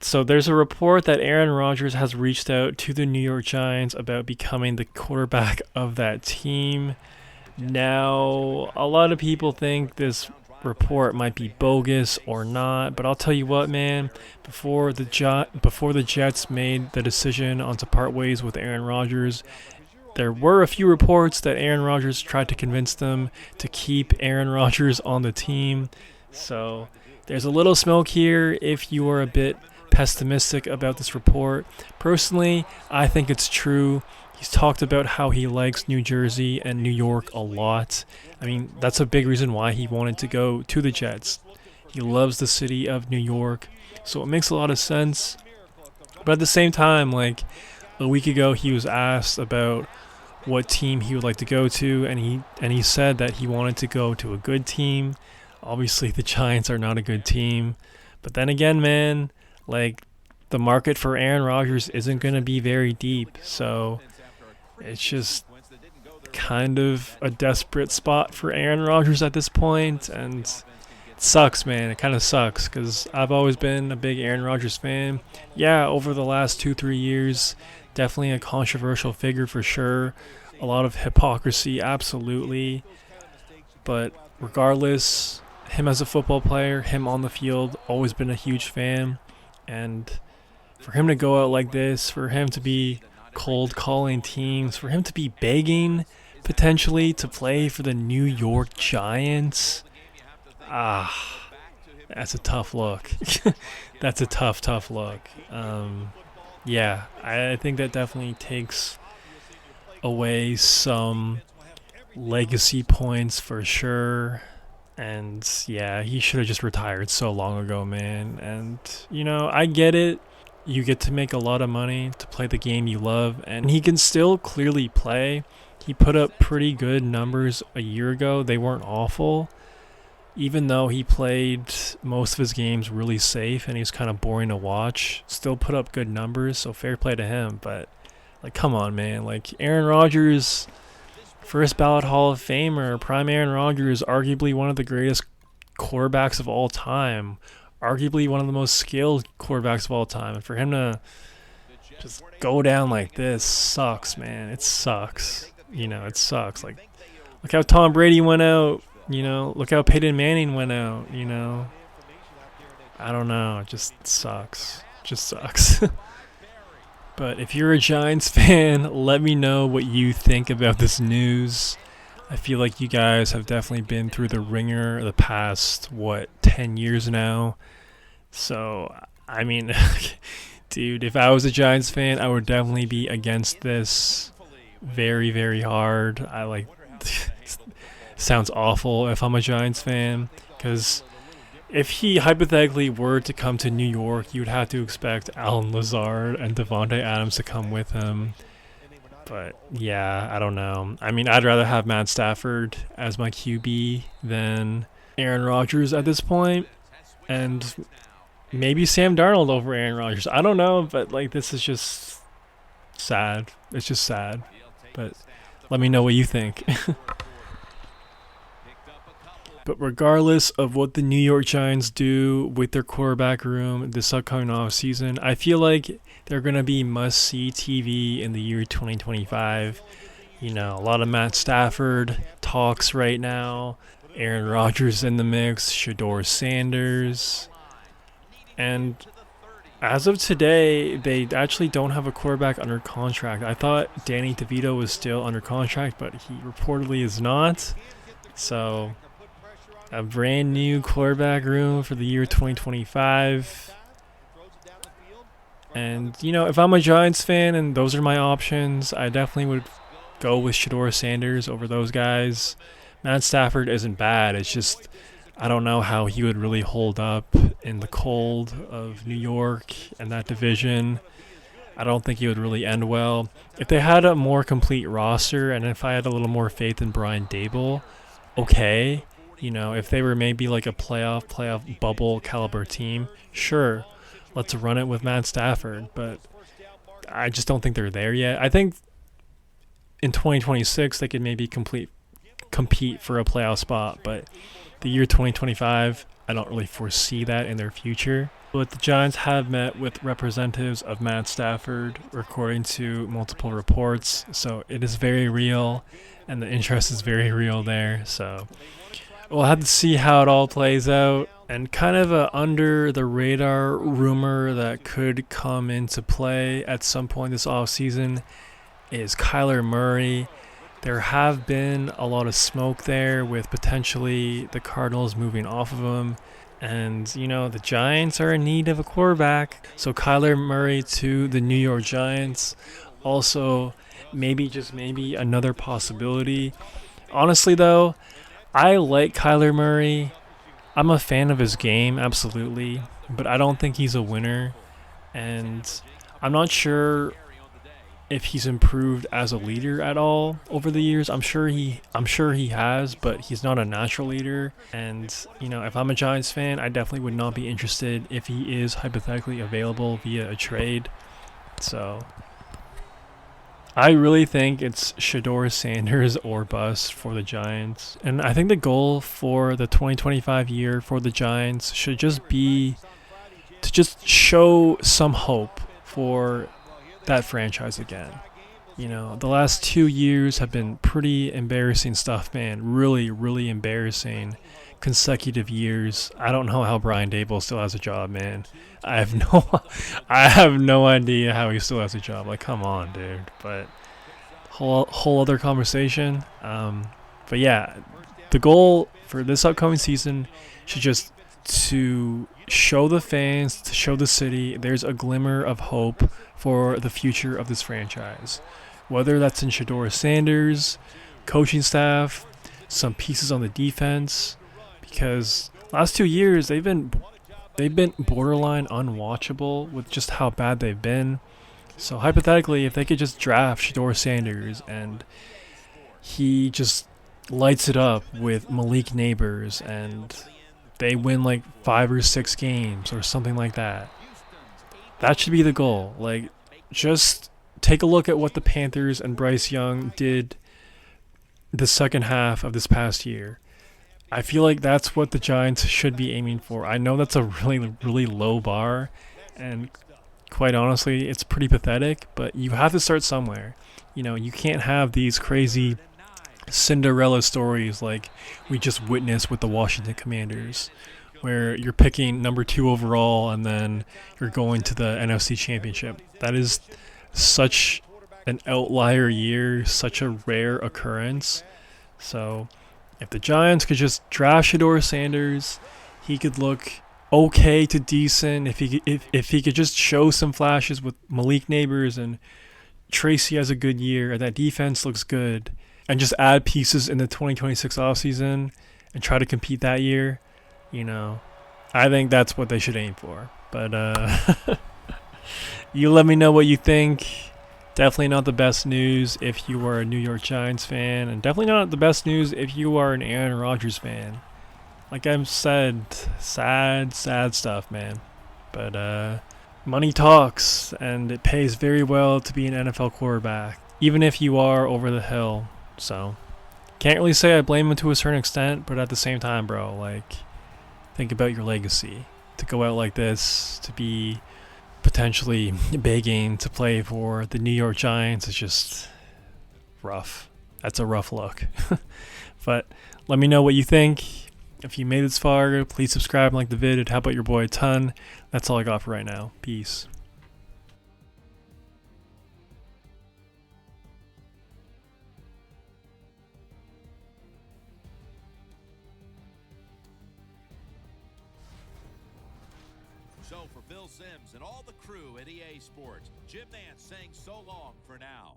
So there's a report that Aaron Rodgers has reached out to the New York Giants about becoming the quarterback of that team. Now, a lot of people think this report might be bogus or not, but I'll tell you what, man. Before the Jets made the decision on to part ways with Aaron Rodgers, there were a few reports that Aaron Rodgers tried to convince them to keep Aaron Rodgers on the team. So there's a little smoke here if you are a bit pessimistic about this report. Personally, I think it's true. He's talked about how he likes New Jersey and New York a lot. I mean, that's a big reason why he wanted to go to the Jets. He loves the city of New York, so it makes a lot of sense. But at the same time, like a week ago, he was asked about what team he would like to go to, and he said that he wanted to go to a good team. Obviously, the Giants are not a good team, but then again, man, like the market for Aaron Rodgers isn't going to be very deep, so it's just kind of a desperate spot for Aaron Rodgers at this point, and it sucks, man. It kind of sucks because I've always been a big Aaron Rodgers fan. Yeah, over the last 2-3 years, definitely a controversial figure for sure. A lot of hypocrisy, absolutely. But regardless, him as a football player, him on the field, always been a huge fan. And for him to go out like this, for him to be cold calling teams, for him to be begging potentially to play for the New York Giants, that's a tough look. That's a tough look. Yeah, I think that definitely takes away some legacy points for sure. And yeah, he should have just retired so long ago, man. And, I get it. You get to make a lot of money to play the game you love, and he can still clearly play. He put up pretty good numbers a year ago. They weren't awful. Even though he played most of his games really safe and he's kind of boring to watch, still put up good numbers, so fair play to him. But, come on, man. Aaron Rodgers, first ballot Hall of Famer, prime Aaron Rodgers, arguably one of the greatest quarterbacks of all time, arguably one of the most skilled quarterbacks of all time. And for him to just go down like this sucks, man. It sucks. It sucks. Look how Tom Brady went out. Look how Peyton Manning went out. I don't know. It just sucks. Just sucks. But if you're a Giants fan, let me know what you think about this news. I feel like you guys have definitely been through the ringer the past, 10 years now. So, I mean, dude, if I was a Giants fan, I would definitely be against this very, very hard. Sounds awful if I'm a Giants fan, because if he hypothetically were to come to New York, you'd have to expect Alan Lazard and Devontae Adams to come with him. But yeah, I don't know. I mean, I'd rather have Matt Stafford as my QB than Aaron Rodgers at this point, and maybe Sam Darnold over Aaron Rodgers. I don't know, but this is just sad. It's just sad. But let me know what you think. But regardless of what the New York Giants do with their quarterback room this upcoming offseason, I feel like they're going to be must-see TV in the year 2025. A lot of Matt Stafford talks right now. Aaron Rodgers in the mix, Shedeur Sanders. And as of today, they actually don't have a quarterback under contract. I thought Danny DeVito was still under contract, but he reportedly is not. So a brand new quarterback room for the year 2025. And, if I'm a Giants fan and those are my options, I definitely would go with Shedeur Sanders over those guys. Matt Stafford isn't bad. It's just, I don't know how he would really hold up in the cold of New York and that division. I don't think he would really end well. If they had a more complete roster and if I had a little more faith in Brian Dable, okay. If they were maybe like a playoff bubble caliber team, sure, let's run it with Matt Stafford. But I just don't think they're there yet. I think in 2026 they could maybe compete for a playoff spot, but the year 2025, I don't really foresee that in their future. But the Giants have met with representatives of Matt Stafford, according to multiple reports. So it is very real, and the interest is very real there. So we'll have to see how it all plays out. And kind of a under the radar rumor that could come into play at some point this offseason is Kyler Murray. There have been a lot of smoke there with potentially the Cardinals moving off of him. And, the Giants are in need of a quarterback. So Kyler Murray to the New York Giants. Also, just maybe another possibility. Honestly, though, I like Kyler Murray. I'm a fan of his game, absolutely. But I don't think he's a winner. And I'm not sure if he's improved as a leader at all over the years. I'm sure he has, but he's not a natural leader. And if I'm a Giants fan, I definitely would not be interested if he is hypothetically available via a trade. So I really think it's Shedeur Sanders or bust for the Giants. And I think the goal for the 2025 year for the Giants should just be to just show some hope for that franchise again. The last 2 years have been pretty embarrassing stuff, man. Really, really embarrassing consecutive years. I don't know how Brian Daboll still has a job, man. I have no idea how he still has a job. Like, come on, dude. But whole other conversation. But yeah, the goal for this upcoming season should just to show the fans, to show the city, there's a glimmer of hope for the future of this franchise. Whether that's in Shedeur Sanders, coaching staff, some pieces on the defense, because last 2 years they've been borderline unwatchable with just how bad they've been. So hypothetically, if they could just draft Shedeur Sanders and he just lights it up with Malik Neighbors and they win like 5 or 6 games or something like that. That should be the goal. Like, just take a look at what the Panthers and Bryce Young did the second half of this past year. I feel like that's what the Giants should be aiming for. I know that's a really, really low bar, and quite honestly, it's pretty pathetic, but you have to start somewhere. You can't have these crazy Cinderella stories like we just witnessed with the Washington Commanders, where you're picking number 2 overall and then you're going to the NFC Championship. That is such an outlier year, such a rare occurrence. So if the Giants could just draft Shedeur Sanders, he could look okay to decent. If he could just show some flashes with Malik Neighbors and Tracy has a good year and that defense looks good, and just add pieces in the 2026 offseason and try to compete that year, I think that's what they should aim for. But you let me know what you think. Definitely not the best news if you are a New York Giants fan, and definitely not the best news if you are an Aaron Rodgers fan. Like I've said, sad stuff, man. But money talks, and it pays very well to be an NFL quarterback, even if you are over the hill. So, can't really say I blame him to a certain extent, but at the same time, bro, like, think about your legacy. To go out like this, to be potentially begging to play for the New York Giants is just rough. That's a rough look. But let me know what you think. If you made it this far, please subscribe and like the vid. It'd help out your boy a ton. That's all I got for right now. Peace. So for Phil Simms and all the crew at EA Sports, Jim Nance saying so long for now.